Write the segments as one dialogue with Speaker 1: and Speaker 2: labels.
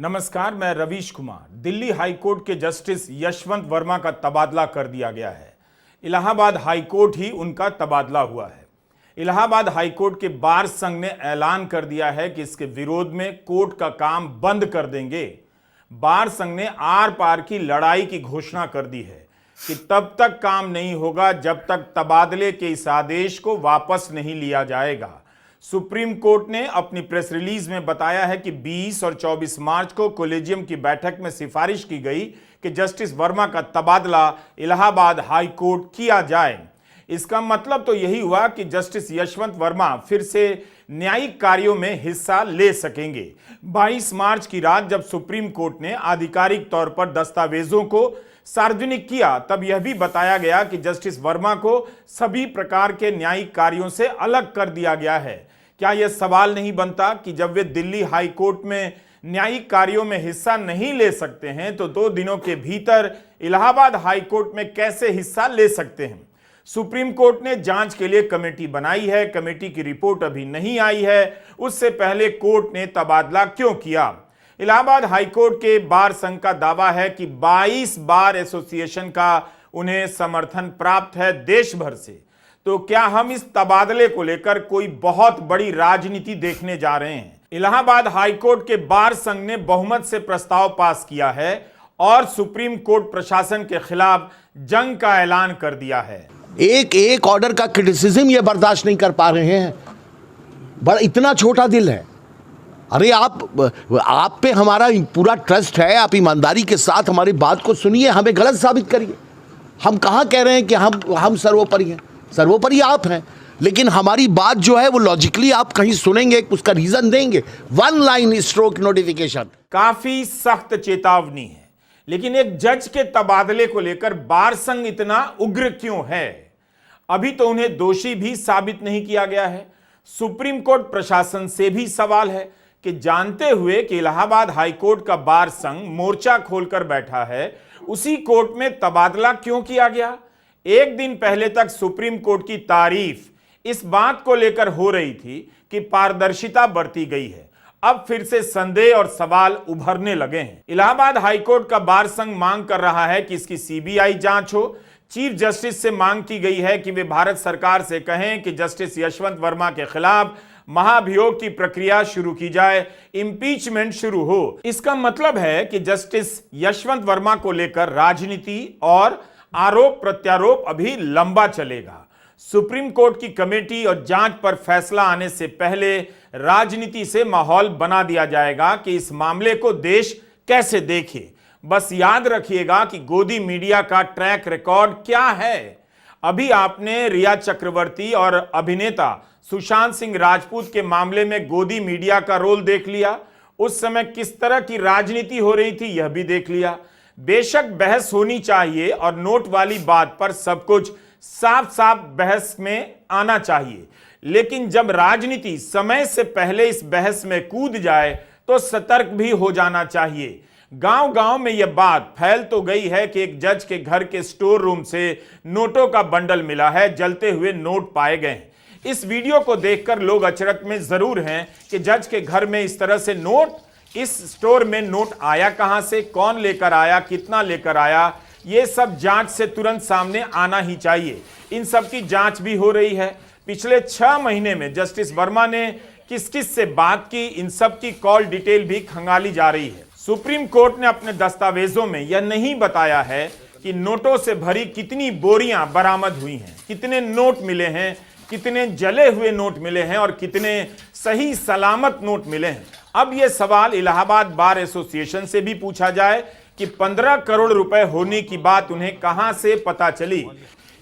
Speaker 1: नमस्कार, मैं रवीश कुमार। दिल्ली हाईकोर्ट के जस्टिस यशवंत वर्मा का तबादला कर दिया गया है। इलाहाबाद हाईकोर्ट ही उनका तबादला हुआ है। इलाहाबाद हाईकोर्ट के बार संघ ने ऐलान कर दिया है कि इसके विरोध में कोर्ट का काम बंद कर देंगे। बार संघ ने आर पार की लड़ाई की घोषणा कर दी है कि तब तक काम नहीं होगा जब तक तबादले के इस आदेश को वापस नहीं लिया जाएगा। सुप्रीम कोर्ट ने अपनी प्रेस रिलीज में बताया है कि 20 और 24 मार्च को कॉलेजियम की बैठक में सिफारिश की गई कि जस्टिस वर्मा का तबादला इलाहाबाद हाई कोर्ट किया जाए। इसका मतलब तो यही हुआ कि जस्टिस यशवंत वर्मा फिर से न्यायिक कार्यों में हिस्सा ले सकेंगे। 22 मार्च की रात जब सुप्रीम कोर्ट ने आधिकारिक तौर पर दस्तावेजों को सार्वजनिक किया, तब यह भी बताया गया कि जस्टिस वर्मा को सभी प्रकार के न्यायिक कार्यों से अलग कर दिया गया है। क्या यह सवाल नहीं बनता कि जब वे दिल्ली हाई कोर्ट में न्यायिक कार्यों में हिस्सा नहीं ले सकते हैं तो 2 दिनों के भीतर इलाहाबाद हाई कोर्ट में कैसे हिस्सा ले सकते हैं? सुप्रीम कोर्ट ने जांच के लिए कमेटी बनाई है। कमेटी की रिपोर्ट अभी नहीं आई है। उससे पहले कोर्ट ने तबादला क्यों किया? इलाहाबाद हाईकोर्ट के बार संघ का दावा है कि 22 बार एसोसिएशन का उन्हें समर्थन प्राप्त है देश भर से। तो क्या हम इस तबादले को लेकर कोई बहुत बड़ी राजनीति देखने जा रहे हैं? इलाहाबाद हाईकोर्ट के बार संघ ने बहुमत से प्रस्ताव पास किया है और सुप्रीम कोर्ट प्रशासन के खिलाफ जंग का ऐलान कर दिया है।
Speaker 2: एक एक ऑर्डर का क्रिटिसिज्म ये बर्दाश्त नहीं कर पा रहे हैं। बड़ा इतना छोटा दिल है। अरे आप पे हमारा पूरा ट्रस्ट है। आप ईमानदारी के साथ हमारी बात को सुनिए, हमें गलत साबित करिए। हम कहाँ कह रहे हैं कि हम सर्वोपरि हैं? सर्वोपरि आप हैं, लेकिन हमारी बात जो है वो लॉजिकली आप कहीं सुनेंगे, उसका रीजन देंगे। 1 लाइन स्ट्रोक नोटिफिकेशन।
Speaker 1: काफी सख्त चेतावनी है, लेकिन एक जज के तबादले को लेकर बार संघ इतना उग्र क्यों है? अभी तो उन्हें दोषी भी साबित नहीं किया गया है। सुप्रीम कोर्ट प्रशासन से भी सवाल है कि जानते हुए कि इलाहाबाद हाईकोर्ट का बार संघ मोर्चा खोलकर बैठा है, उसी कोर्ट में तबादला क्यों किया गया? एक दिन पहले तक सुप्रीम कोर्ट की तारीफ इस बात को लेकर हो रही थी कि पारदर्शिता बरती गई है। अब फिर से संदेह और सवाल उभरने लगे हैं। इलाहाबाद हाईकोर्ट का बार संघ मांग कर रहा है कि इसकी सीबीआई जांच हो। चीफ जस्टिस से मांग की गई है कि वे भारत सरकार से कहें कि जस्टिस यशवंत वर्मा के खिलाफ महाभियोग की प्रक्रिया शुरू की जाए, इंपीचमेंट शुरू हो। इसका मतलब है कि जस्टिस यशवंत वर्मा को लेकर राजनीति और आरोप प्रत्यारोप अभी लंबा चलेगा। सुप्रीम कोर्ट की कमेटी और जांच पर फैसला आने से पहले राजनीति से माहौल बना दिया जाएगा कि इस मामले को देश कैसे देखे। बस याद रखिएगा कि गोदी मीडिया का ट्रैक रिकॉर्ड क्या है। अभी आपने रिया चक्रवर्ती और अभिनेता सुशांत सिंह राजपूत के मामले में गोदी मीडिया का रोल देख लिया। उस समय किस तरह की राजनीति हो रही थी यह भी देख लिया। बेशक बहस होनी चाहिए और नोट वाली बात पर सब कुछ साफ साफ बहस में आना चाहिए, लेकिन जब राजनीति समय से पहले इस बहस में कूद जाए तो सतर्क भी हो जाना चाहिए। गांव गांव में यह बात फैल तो गई है कि एक जज के घर के स्टोर रूम से नोटों का बंडल मिला है, जलते हुए नोट पाए गए हैं। इस वीडियो को देखकर लोग अचरज में जरूर हैं कि जज के घर में इस तरह से नोट, इस स्टोर में नोट आया कहां से, कौन लेकर आया, कितना लेकर आया, ये सब जांच से तुरंत सामने आना ही चाहिए। इन सब की जांच भी हो रही है। पिछले 6 महीने में जस्टिस वर्मा ने किस किस से बात की, इन सब की कॉल डिटेल भी खंगाली जा रही है। सुप्रीम कोर्ट ने अपने दस्तावेजों में यह नहीं बताया है कि नोटों से भरी कितनी बोरियां बरामद हुई हैं, कितने नोट मिले हैं, कितने जले हुए नोट मिले हैं और कितने सही सलामत नोट मिले हैं। अब यह सवाल इलाहाबाद बार एसोसिएशन से भी पूछा जाए कि 15 करोड़ रुपए होने की बात उन्हें कहां से पता चली।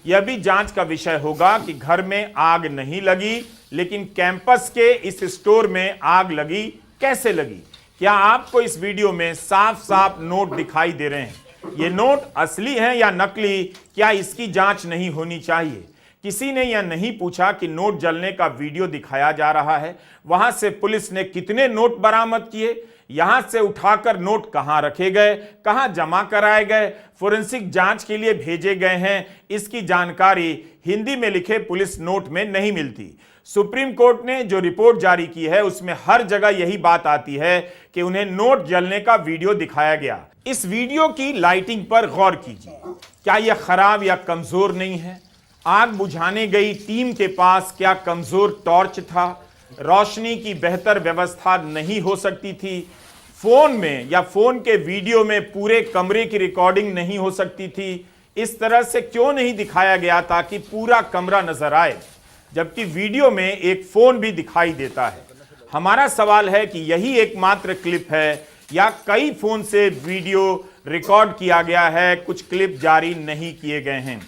Speaker 1: यह भी जांच का विषय होगा कि घर में आग नहीं लगी, लेकिन कैंपस के इस स्टोर में आग लगी, कैसे लगी? क्या आपको इस वीडियो में साफ साफ नोट दिखाई दे रहे हैं? ये नोट असली हैं या नकली? क्या इसकी जांच नहीं होनी चाहिए? किसी ने यह नहीं पूछा कि नोट जलने का वीडियो दिखाया जा रहा है, वहां से पुलिस ने कितने नोट बरामद किए, यहां से उठाकर नोट कहां रखे गए, कहां जमा कराए गए, फोरेंसिक जांच के लिए भेजे गए हैं, इसकी जानकारी हिंदी में लिखे पुलिस नोट में नहीं मिलती। सुप्रीम कोर्ट ने जो रिपोर्ट जारी की है उसमें हर जगह यही बात आती है कि उन्हें नोट जलने का वीडियो दिखाया गया। इस वीडियो की लाइटिंग पर गौर कीजिए, क्या यह खराब या कमजोर नहीं है? आग बुझाने गई टीम के पास क्या कमजोर टॉर्च था? रोशनी की बेहतर व्यवस्था नहीं हो सकती थी? फोन में या फोन के वीडियो में पूरे कमरे की रिकॉर्डिंग नहीं हो सकती थी? इस तरह से क्यों नहीं दिखाया गया ताकि पूरा कमरा नजर आए, जबकि वीडियो में एक फोन भी दिखाई देता है? हमारा सवाल है कि यही एकमात्र क्लिप है या कई फोन से वीडियो रिकॉर्ड किया गया है, कुछ क्लिप जारी नहीं किए गए हैं।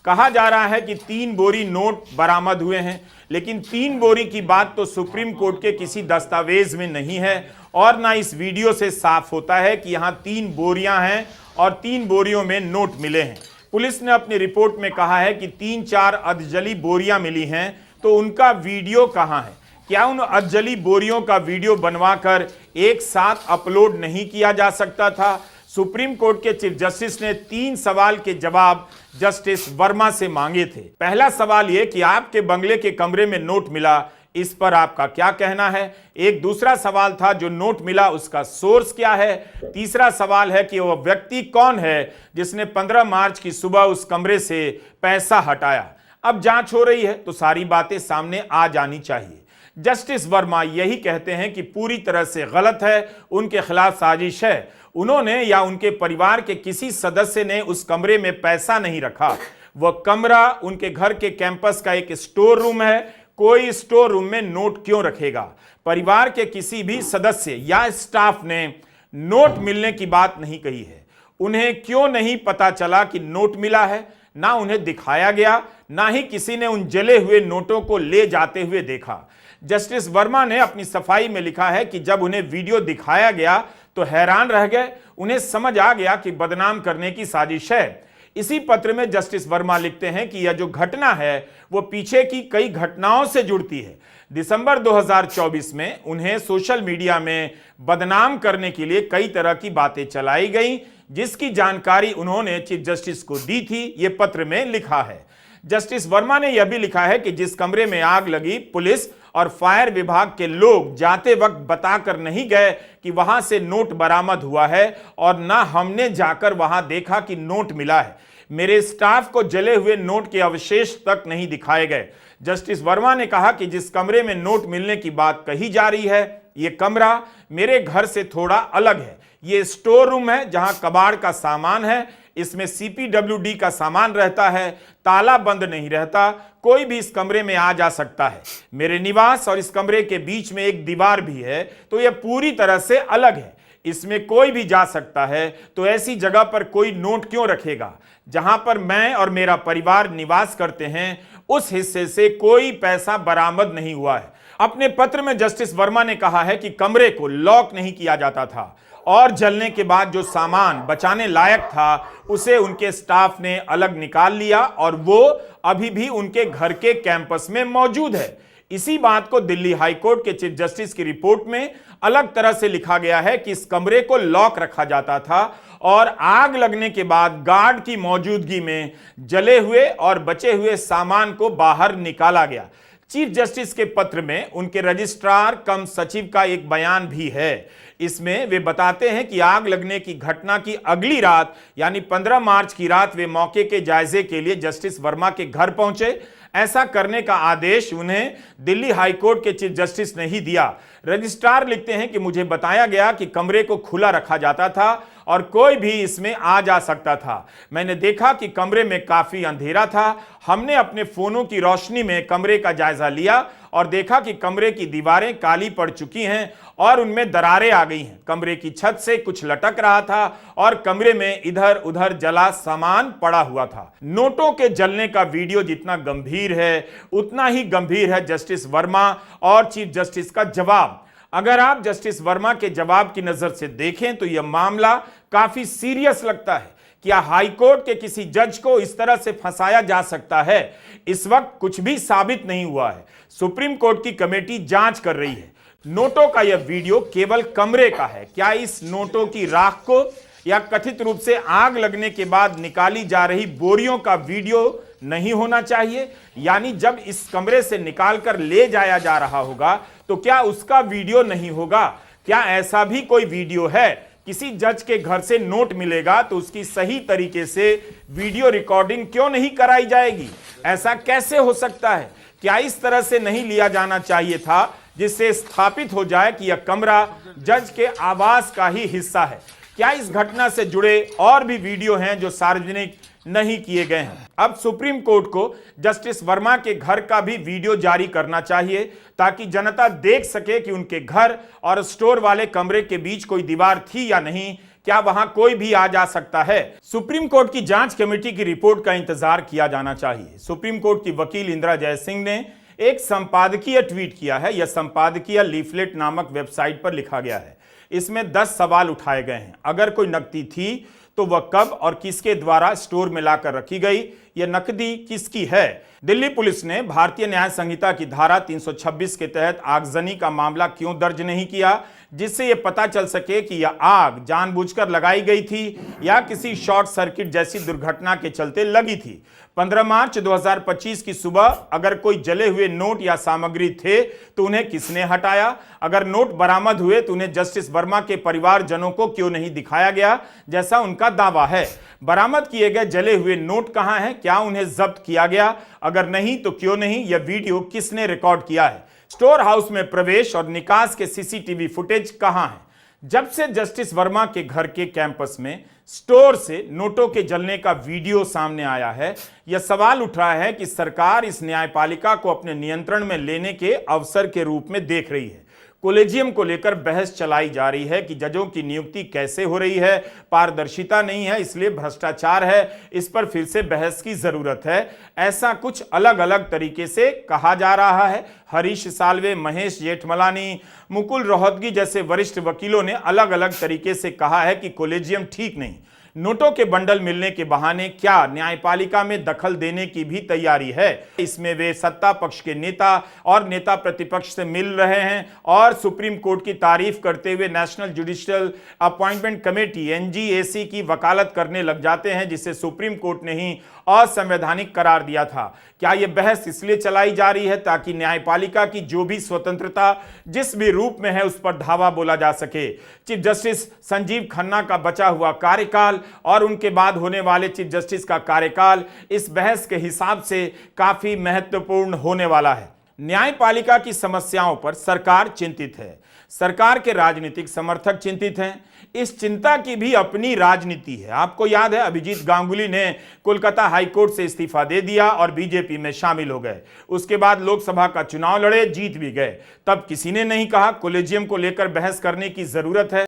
Speaker 1: कहा जा रहा है कि 3 बोरी नोट बरामद हुए हैं, लेकिन 3 बोरी की बात तो सुप्रीम कोर्ट के किसी दस्तावेज में नहीं है और ना इस वीडियो से साफ होता है कि यहां 3 बोरियां हैं और 3 बोरियों में नोट मिले हैं। पुलिस ने अपनी रिपोर्ट में कहा है कि 3-4 अधजली बोरियां मिली हैं, तो उनका वीडियो कहां है? क्या उन अधजली बोरियों का वीडियो बनवाकर एक साथ अपलोड नहीं किया जा सकता था? सुप्रीम कोर्ट के चीफ जस्टिस ने 3 सवाल के जवाब जस्टिस वर्मा से मांगे थे। पहला सवाल यह कि आपके बंगले के कमरे में नोट मिला, इस पर आपका क्या कहना है? एक दूसरा सवाल था जो नोट मिला उसका सोर्स क्या है? तीसरा सवाल है कि वह व्यक्ति कौन है जिसने 15 मार्च की सुबह उस कमरे से पैसा हटाया? अब जांच हो रही है तो सारी बातें सामने आ जानी चाहिए। जस्टिस वर्मा यही कहते हैं कि पूरी तरह से गलत है, उनके खिलाफ साजिश है। उन्होंने या उनके परिवार के किसी सदस्य ने उस कमरे में पैसा नहीं रखा। वह कमरा उनके घर के कैंपस का एक स्टोर रूम है। कोई स्टोर रूम में नोट क्यों रखेगा? परिवार के किसी भी सदस्य या स्टाफ ने नोट मिलने की बात नहीं कही है। उन्हें क्यों नहीं पता चला कि नोट मिला है? ना उन्हें दिखाया गया, ना ही किसी ने उन जले हुए नोटों को ले जाते हुए देखा। जस्टिस वर्मा ने अपनी सफाई में लिखा है कि जब उन्हें वीडियो दिखाया गया तो हैरान रह गए, उन्हें समझ आ गया कि बदनाम करने की साजिश है। इसी पत्र में जस्टिस वर्मा लिखते हैं कि यह जो घटना है वो पीछे की कई घटनाओं से जुड़ती है। दिसंबर 2024 में उन्हें सोशल मीडिया में बदनाम करने के लिए कई तरह की बातें चलाई गई, जिसकी जानकारी उन्होंने चीफ जस्टिस को दी थी, ये पत्र में लिखा है। जस्टिस वर्मा ने यह भी लिखा है कि जिस कमरे में आग लगी, पुलिस और फायर विभाग के लोग जाते वक्त बताकर नहीं गए कि वहां से नोट बरामद हुआ है और ना हमने जाकर वहां देखा कि नोट मिला है। मेरे स्टाफ को जले हुए नोट के अवशेष तक नहीं दिखाए गए। जस्टिस वर्मा ने कहा कि जिस कमरे में नोट मिलने की बात कही जा रही है, यह कमरा मेरे घर से थोड़ा अलग है। यह स्टोर रूम है जहां कबाड़ का सामान है, इसमें CPWD का सामान रहता है, ताला बंद नहीं रहता, कोई भी इस कमरे में आ जा सकता है। मेरे निवास और इस कमरे के बीच में एक दीवार भी है, तो यह पूरी तरह से अलग है, इसमें कोई भी जा सकता है। तो ऐसी जगह पर कोई नोट क्यों रखेगा? जहां पर मैं और मेरा परिवार निवास करते हैं उस हिस्से से कोई पैसा बरामद नहीं हुआ है। अपने पत्र में जस्टिस वर्मा ने कहा है कि कमरे को लॉक नहीं किया जाता था और जलने के बाद जो सामान बचाने लायक था उसे उनके स्टाफ ने अलग निकाल लिया और वो अभी भी उनके घर के कैंपस में मौजूद है। इसी बात को दिल्ली हाईकोर्ट के चीफ जस्टिस की रिपोर्ट में अलग तरह से लिखा गया है कि इस कमरे को लॉक रखा जाता था और आग लगने के बाद गार्ड की मौजूदगी में जले हुए और बचे हुए सामान को बाहर निकाला गया। चीफ जस्टिस के पत्र में उनके रजिस्ट्रार कम सचिव का एक बयान भी है। इसमें वे बताते हैं कि आग लगने की घटना की अगली रात यानी 15 मार्च की रात वे मौके के जायजे के लिए जस्टिस वर्मा के घर पहुंचे। ऐसा करने का आदेश उन्हें दिल्ली हाईकोर्ट के चीफ जस्टिस ने ही दिया। रजिस्ट्रार लिखते हैं कि मुझे बताया गया कि कमरे को खुला रखा जाता था और कोई भी इसमें आ जा सकता था। मैंने देखा कि कमरे में काफी अंधेरा था। हमने अपने फोनों की रोशनी में कमरे का जायजा लिया और देखा कि कमरे की दीवारें काली पड़ चुकी हैं और उनमें दरारें आ गई हैं। कमरे की छत से कुछ लटक रहा था और कमरे में इधर उधर जला सामान पड़ा हुआ था। नोटों के जलने का वीडियो जितना गंभीर है उतना ही गंभीर है जस्टिस वर्मा और चीफ जस्टिस का जवाब। अगर आप जस्टिस वर्मा के जवाब की नजर से देखें तो यह मामला काफी सीरियस लगता है। क्या हाईकोर्ट के किसी जज को इस तरह से फंसाया जा सकता है? इस वक्त कुछ भी साबित नहीं हुआ है। सुप्रीम कोर्ट की कमेटी जांच कर रही है। नोटों का यह वीडियो केवल कमरे का है। क्या इस नोटों की राख को या कथित रूप से आग लगने के बाद निकाली जा रही बोरियों का वीडियो नहीं होना चाहिए? यानी जब इस कमरे से निकालकर ले जाया जा रहा होगा तो क्या उसका वीडियो नहीं होगा? क्या ऐसा भी कोई वीडियो है? किसी जज के घर से नोट मिलेगा तो उसकी सही तरीके से वीडियो रिकॉर्डिंग क्यों नहीं कराई जाएगी? ऐसा कैसे हो सकता है? क्या इस तरह से नहीं लिया जाना चाहिए था जिससे स्थापित हो जाए कि यह कमरा जज के आवास का ही हिस्सा है? क्या इस घटना से जुड़े और भी वीडियो हैं जो सार्वजनिक नहीं किए गए हैं? अब सुप्रीम कोर्ट को जस्टिस वर्मा के घर का भी वीडियो जारी करना चाहिए ताकि जनता देख सके कि उनके घर और स्टोर वाले कमरे के बीच कोई दीवार थी या नहीं। क्या वहां कोई भी आ जा सकता है? सुप्रीम कोर्ट की जांच कमेटी की रिपोर्ट का इंतजार किया जाना चाहिए। सुप्रीम कोर्ट की वकील इंदिरा जयसिंह ने एक संपादकीय ट्वीट किया है। यह संपादकीय लीफलेट नामक वेबसाइट पर लिखा गया है। इसमें 10 सवाल उठाए गए हैं। अगर कोई नकदी थी तो वह कब और किसके द्वारा स्टोर में लाकर रखी गई? यह नकदी किसकी है? दिल्ली पुलिस ने भारतीय न्याय संहिता की धारा 326 के तहत आगजनी का मामला क्यों दर्ज नहीं किया, जिससे यह पता चल सके कि यह आग जानबूझकर लगाई गई थी या किसी शॉर्ट सर्किट जैसी दुर्घटना के चलते लगी थी। 15 मार्च 2025 की सुबह अगर कोई जले हुए नोट या सामग्री थे तो उन्हें किसने हटाया? अगर नोट बरामद हुए तो उन्हें जस्टिस वर्मा के परिवारजनों को क्यों नहीं दिखाया गया जैसा उनका दावा है? बरामद किए गए जले हुए नोट कहां हैं? क्या उन्हें जब्त किया गया? अगर नहीं तो क्यों नहीं? यह वीडियो किसने रिकॉर्ड किया है? स्टोर हाउस में प्रवेश और निकास के सीसीटीवी फुटेज कहां है? जब से जस्टिस वर्मा के घर के कैंपस में स्टोर से नोटों के जलने का वीडियो सामने आया है, यह सवाल उठ रहा है कि सरकार इस न्यायपालिका को अपने नियंत्रण में लेने के अवसर के रूप में देख रही है। कोलेजियम को लेकर बहस चलाई जा रही है कि जजों की नियुक्ति कैसे हो रही है, पारदर्शिता नहीं है, इसलिए भ्रष्टाचार है। इस पर फिर से बहस की जरूरत है। ऐसा कुछ अलग अलग तरीके से कहा जा रहा है। हरीश साल्वे, महेश जेठमलानी, मुकुल रोहतगी जैसे वरिष्ठ वकीलों ने अलग अलग तरीके से कहा है कि कोलेजियम ठीक नहीं। नोटों के बंडल मिलने के बहाने क्या न्यायपालिका में दखल देने की भी तैयारी है? इसमें वे सत्ता पक्ष के नेता और नेता प्रतिपक्ष से मिल रहे हैं और सुप्रीम कोर्ट की तारीफ करते हुए नेशनल जुडिशियल अपॉइंटमेंट कमेटी एनजीएसी की वकालत करने लग जाते हैं, जिसे सुप्रीम कोर्ट ने ही असंवैधानिक करार दिया था। क्या यह बहस इसलिए चलाई जा रही है ताकि न्यायपालिका की जो भी स्वतंत्रता जिस भी रूप में है उस पर धावा बोला जा सके? चीफ जस्टिस संजीव खन्ना का बचा हुआ कार्यकाल और उनके बाद होने वाले चीफ जस्टिस का कार्यकाल इस बहस के हिसाब से काफी महत्वपूर्ण होने वाला है। न्यायपालिका की समस्याओं पर सरकार चिंतित है। सरकार के राजनीतिक समर्थक चिंतित हैं। इस चिंता की भी अपनी राजनीति है। आपको याद है, अभिजीत गांगुली ने कोलकाता हाईकोर्ट से इस्तीफा दे दिया और बीजेपी में शामिल हो गए। उसके बाद लोकसभा का चुनाव लड़े, जीत भी गए। तब किसी ने नहीं कहा कोलेजियम को लेकर बहस करने की जरूरत है।